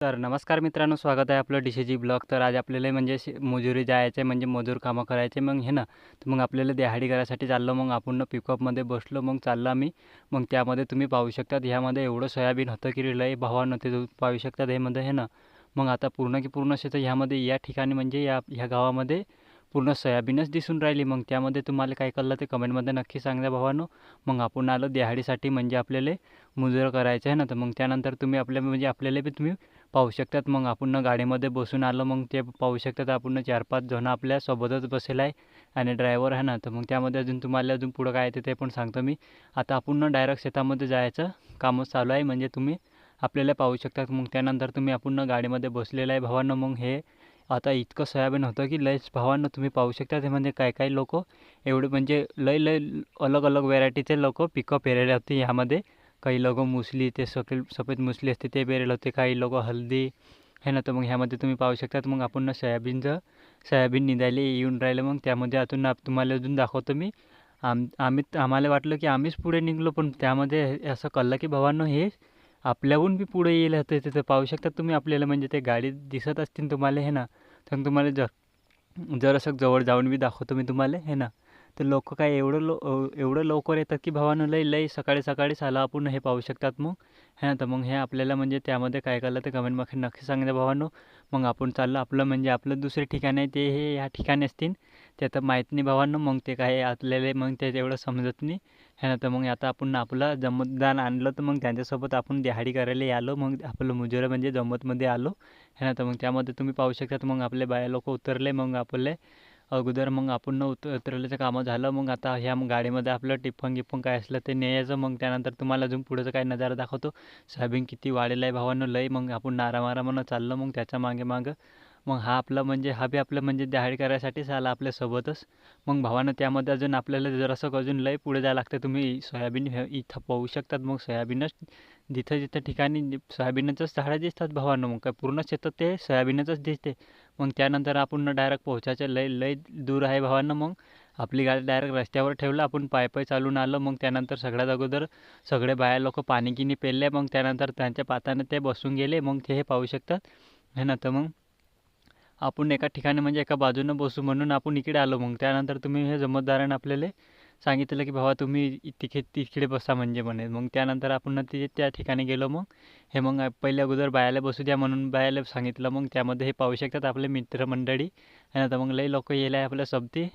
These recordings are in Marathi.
तर नमस्कार मित्रांनो, स्वागत आहे आपलं DCG ब्लॉग. तर आज आपल्याला म्हणजे मजुरी जायचं आहे, म्हणजे मजूर कामं करायचे मग हे ना. तर मग आपल्याला दिहाडी करायसाठी चाललो. मग आपण पिकअपमध्ये बसलो, मग चाललो आम्ही. मग त्यामध्ये तुम्ही पाहू शकतात, ह्यामध्ये एवढं सोयाबीन होतं की लय भावानं ते पाहू शकतात ह्यामध्ये हे ना. मग आता पूर्ण की पूर्ण शेतं ह्यामध्ये या ठिकाणी म्हणजे ह्या गावामध्ये पूर्ण सोयाबीनच दिसून राहिली. मग त्यामध्ये तुम्हाला काय कळलं ते कमेंटमध्ये नक्की सांगा भावानो. मग आपण आलो दिहाडीसाठी, म्हणजे आपल्याला मजुरी करायचं आहे ना. तर मग त्यानंतर तुम्ही म्हणजे आपल्याला बी तुम्ही पाहू शकतात. मग आपण गाडीमध्ये बसून आलो. मग ते पाहू शकतात आपण 4-5 जण आपल्या सोबतच बसेल आहे आणि ड्रायव्हर आहे ना. तर मग त्यामध्ये अजून तुम्हाला अजून पुढं काय येते ते पण सांगतो मी. आता आपण डायरेक्ट शेतामध्ये जायचं कामच चालू आहे, म्हणजे तुम्ही आपल्याला पाहू शकतात. मग त्यानंतर तुम्ही आपण गाडीमध्ये बसलेलं आहे भावांनो. मग हे आता इतकं सोयाबीन होतं की लयच भावांनो, तुम्ही पाहू शकता. ते म्हणजे काही काही लोक एवढे म्हणजे लय लय अलग अलग व्हेरायटीचे लोक पिकं पेरले होते ह्यामध्ये. काही लोक मुसली ते सफेद मुसली असते ते पेरेल होते, काही लोक हळदी हे ना. तर मग ह्यामध्ये तुम्ही पाहू शकतात. मग आपण सोयाबीन निंदायला येऊन राहिलं. मग त्यामध्ये अजून तुम्हाला अजून दाखवतो मी. आम्हाला वाटलं की आम्हीच पुढे निघलो, पण त्यामध्ये असं कळलं की भावांनो हे आपल्याहून बी पुढे येईल होते. तिथं पाहू शकतात तुम्ही आपल्याला, म्हणजे ते गाडी दिसत असतील तुम्हाला हे ना. तर तुम्हाला जरासं जवळ जाऊन बी दाखवतो मी तुम्हाला हे ना. तर लोक काय एवढं लवकर येतात की भावानं लय लय सकाळी सकाळीच आलं आपण हे पाहू शकतात मग हे ना. तर मग हे आपल्याला म्हणजे त्यामध्ये काय कळलं ते कमेंटमध्ये नक्की सांगा भावानो. मग आपण चाललं आपलं, म्हणजे आपलं दुसरे ठिकाण आहे ते हे ह्या ठिकाणी असतील ते आता माहीत नाही भावांनो. मग ते काय आपल्याला मग ते एवढं समजत नाही हे ना. तर मग आता आपण आपलं जमतदार आणलं, तर मग त्यांच्यासोबत आपण दिहाडी करायला आलो. मग आपलं मुजरं म्हणजे जमतमध्ये आलो हे ना. तर मग त्यामध्ये तुम्ही पाहू शकतात. मग आपले बाया लोक उतरले. मग आपले अगोदर मग आपण उतरल्याचं कामं झालं. मग आता ह्या गाडीमध्ये आपलं टिप्पण गिप्पण काय असलं ते न्यायचं. मग त्यानंतर तुम्हाला अजून पुढेचं काय नजारा दाखवतो. सोयाबीन किती वाढलेलं आहे भावानं लय. मग आपण नारामारामानं चाललं मग त्याच्या मागे मागं. मग हा आपला म्हणजे हा बी आपलं म्हणजे दिहाडी करायसाठीच आला आपल्यासोबतच. मग भावानं त्यामध्ये अजून आपल्याला जरासं अजून लय पुढे जायला लागतं. तुम्ही सोयाबीन इथं पाहू शकतात. मग सोयाबीनच जिथं जिथं ठिकाणी सोयाबीनचंच झाडं दिसतात भावानं. मग काय पूर्ण शेतात ते सोयाबीनच दिसते. मग त्यानंतर आपण डायरेक्ट पोहोचायचं लय लय दूर आहे भावांनो. मग आपली गाडी डायरेक्ट रस्त्यावर ठेवलं, आपण पाय पाय चालून आलो. मग त्यानंतर सगळ्यात अगोदर सगळे बाया लोक पाणी गिनी पेलले. मग त्यानंतर त्यांच्या पाताने ते बसून गेले. मग ते हे पाहू शकतात हे ना. तर मग आपण एका ठिकाणी म्हणजे एका बाजूनं बसू म्हणून आपण इकडे आलो. मग त्यानंतर तुम्ही हे जमतदाराने आपल्याला सांगितलं की भावा तुम्ही तिकडे बसा म्हणजे म्हणे. मग त्यानंतर आपण त्या ठिकाणी गेलो. मग हे मग पहिले अगोदर बायाला बसू द्या म्हणून बायाला सांगितलं. मग त्यामध्ये हे पाहू शकतात आपले मित्रमंडळी आहे ना. तर मग लई लोक येले आहे आपल्या सोबती,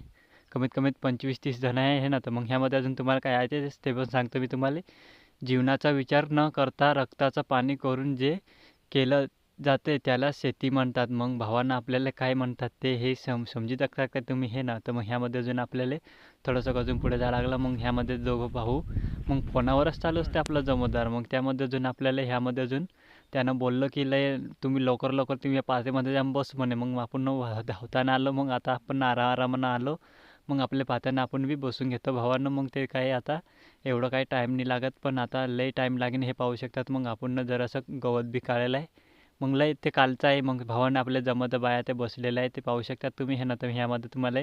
कमीत कमीत 25-30 जण आहे हे ना. तर मग ह्यामध्ये अजून तुम्हाला काय आहे ते पण सांगतो मी तुम्हाला. जीवनाचा विचार न करता रक्ताचं पाणी करून जे केलं जाते त्याला शेती म्हणतात. मग भावांना आपल्याला काय म्हणतात ते हे समजू शकता का तुम्ही हे ना. तर मग ह्यामध्ये अजून आपल्याला थोडंसं अजून पुढे जायला लागलं. मग ह्यामध्ये दोघं भाऊ मग फोनावरच चालू असते आपलं जमतदार. मग त्यामध्ये अजून आपल्याला ह्यामध्ये अजून त्यानं बोललं की लय तुम्ही लवकर लवकर तुम्ही या पातेमध्ये जाऊन बस म्हणे. मग आपण धावताना आलो. मग आता आपण आरामानं आलो. मग आपल्या पात्यानं आपण बी बसून घेतो भावांना. मग ते काय आता एवढं काही टाईम नाही लागत, पण आता लय टाईम लागेल हे पाहू शकतात. मग आपण जरासं गवत बी काढलेलं आहे. मग लय ते कालचं आहे. मग भावानं आपल्या जमत बाया ते बसलेलं आहे ते पाहू शकतात तुम्ही हे ना. तर ह्यामध्ये तुम्हाला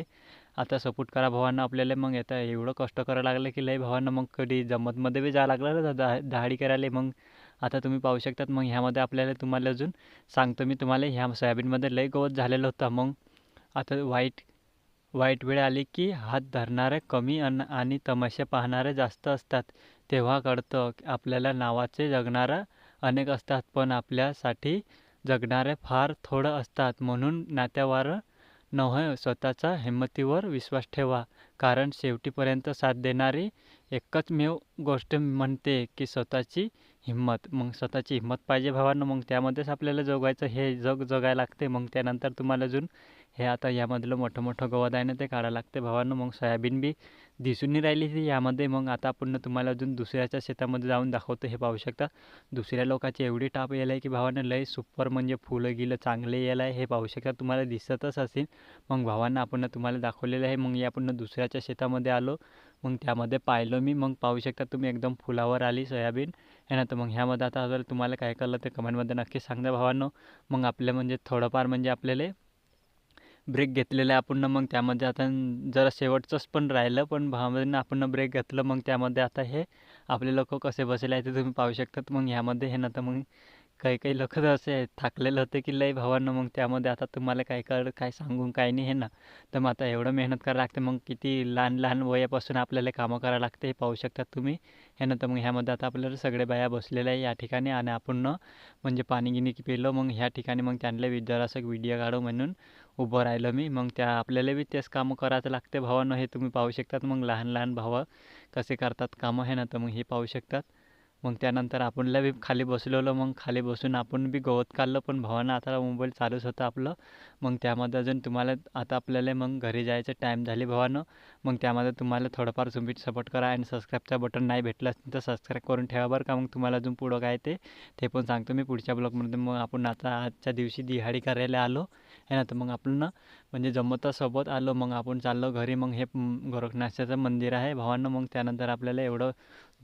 आता सपोर्ट करा भावांना आपल्याला. मग आता एवढं कष्ट करायला लागलं की लय भावांना. मग कधी जमतमध्ये बी जायला लागलं ना दहाडी करायला. मग आता तुम्ही पाहू शकतात. मग ह्यामध्ये आपल्याला तुम्हाला अजून सांगतो मी तुम्हाला, ह्या सोयाबीनमध्ये लय गवत झालेलं होतं. मग आता वाईट वेळ आली की हात धरणारे कमी आणि तमाशे पाहणारे जास्त असतात. तेव्हा कळतं आपल्याला नावाचे जगणारा अनेक असतात, पण आपल्यासाठी जगणारे फार थोडं असतात. म्हणून नात्यावर नव्हे स्वतःच्या हिंमतीवर विश्वास ठेवा. कारण शेवटीपर्यंत साथ देणारी एकमेव गोष्ट म्हणते की स्वतःची हिंमत. मग स्वतःची हिंमत पाहिजे भावांनो. मग त्यामध्येच आपल्याला जगायचं, हे जग जगायला लागते. मग त्यानंतर तुम्हाला अजून हे आता यामधलं मोठं मोठं गवत आहे ना ते काढायला लागते भावांनो. मग सोयाबीन बी दिसून नाही राहिली ती यामध्ये. मग आता आपण तुम्हाला अजून दुसऱ्याच्या शेतामध्ये जाऊन दाखवतो. हे पाहू शकता दुसऱ्या लोकांची एवढी टाप यायला आहे की भावानं लय सुपर, म्हणजे फुलं गिलं चांगले यायला आहे हे पाहू शकता. तुम्हाला दिसतच असेल. मग भावांना आपण तुम्हाला दाखवलेलं आहे. मग आपण दुसऱ्याच्या शेतामध्ये आलो. मग त्यामध्ये पाहिलं मी. मग पाहू शकता तुम्ही एकदम फुलावर आली सोयाबीन आहे ना. तर मग ह्यामध्ये आता जर तुम्हाला काय कळलं ते कमेंटमध्ये नक्की सांगा भावांनो. मग आपल्या म्हणजे थोडंफार म्हणजे आपल्याला ब्रेक घेतलेला आहे आपण. मग त्यामध्ये आता जरा शेवटचंच पण राहिलं, पण भावामध्ये आपण ब्रेक घेतलं. मग त्यामध्ये आता हे आपले लोक कसे बसले आहे ते तुम्ही पाहू शकतात. मग ह्यामध्ये हे ना तर मग काही काही लोक तर असे थाकलेले होते की लई भावांनो. मग त्यामध्ये आता तुम्हाला काय सांगून काय नाही हे ना. तर मग आता एवढं मेहनत करावं लागते, मग किती लहान लहान वयापासून आपल्याला कामं करावं लागते हे पाहू शकतात तुम्ही हे ना. तर मग ह्यामध्ये आता आपल्याला सगळे बाया बसलेल्या आहे या ठिकाणी, आणि आपण न म्हणजे पाणी गिनी पिलं. मग ह्या ठिकाणी मग त्यांना जरासं व्हिडिओ काढू म्हणून उभं राहिलं मी. मग त्या आपल्याला बी तेच कामं करायचं लागते भावांनो, हे तुम्ही पाहू शकतात. मग लहान लहान भाव कसे करतात कामं हे ना. तर मग हे पाहू शकतात. मग त्यानंतर आपणला बी खाली बसलेलो, मग खाली बसून आपण बी गवत काढलं. पण भावानं आता मोबाईल चालूच होतं आपलं. मग त्यामध्ये अजून तुम्हाला आता आपल्याला मग घरी जायचं टाईम झाली भावानं. मग त्यामध्ये तुम्हाला थोडंफार तुम्ही सपोर्ट करा, आणि सबस्क्राईबचं बटन नाही भेटलं असेल तर सबस्क्राईब करून ठेवा बरं का. मग तुम्हाला अजून पुढं काय ते पण सांगतो मी पुढच्या ब्लॉगमध्ये. मग आपण आता आजच्या दिवशी दिहाडी करायला आलो आहे ना. तर मग आपण ना म्हणजे जमतासोबत आलो, मग आपण चाललो घरी. मग हे गोरखनाथाचं मंदिर आहे भावांना. मग त्यानंतर आपल्याला एवढं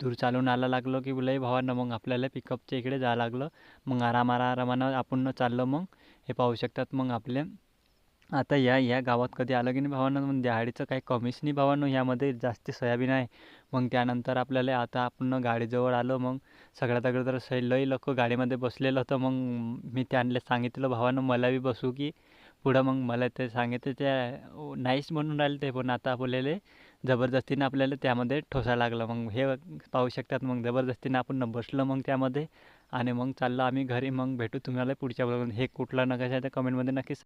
दूर चालून आला लागलो की लई भावांना. मग आपल्याला पिकअपच्या इकडे जावं लागलं. मग आरामानं आपण चाललो. मग हे पाहू शकतात. मग आपले आता या गावात कधी आलं की नाही भावांनो, मग दिहाडीचं काही कमीच नाही भावांनो. यामध्ये जास्ती सोयाबीन आहे. मग त्यानंतर आपल्याला आता आपण गाडीजवळ आलो. मग सगळ्यात अगोदर लई लोक गाडीमध्ये बसलेलं होतं. मग मी त्यांना सांगितलं भावांनो मला बी बसू की पुढं. मग मला ते सांगितलं ते नाहीच म्हणून राहिले ते. पण आता आपल्याला जबरदस्तीनं आपल्याला त्यामध्ये ठोसा लागलं. मग हे पाहू शकतात. मग जबरदस्तीनं आपण बसलो मग त्यामध्ये, आणि मग चाललो आम्ही घरी. मग भेटू तुम्हाला पुढच्या ब्लॉगमध्ये. हे कुठला नकाशा आहे तर कमेंटमध्ये नक्कीच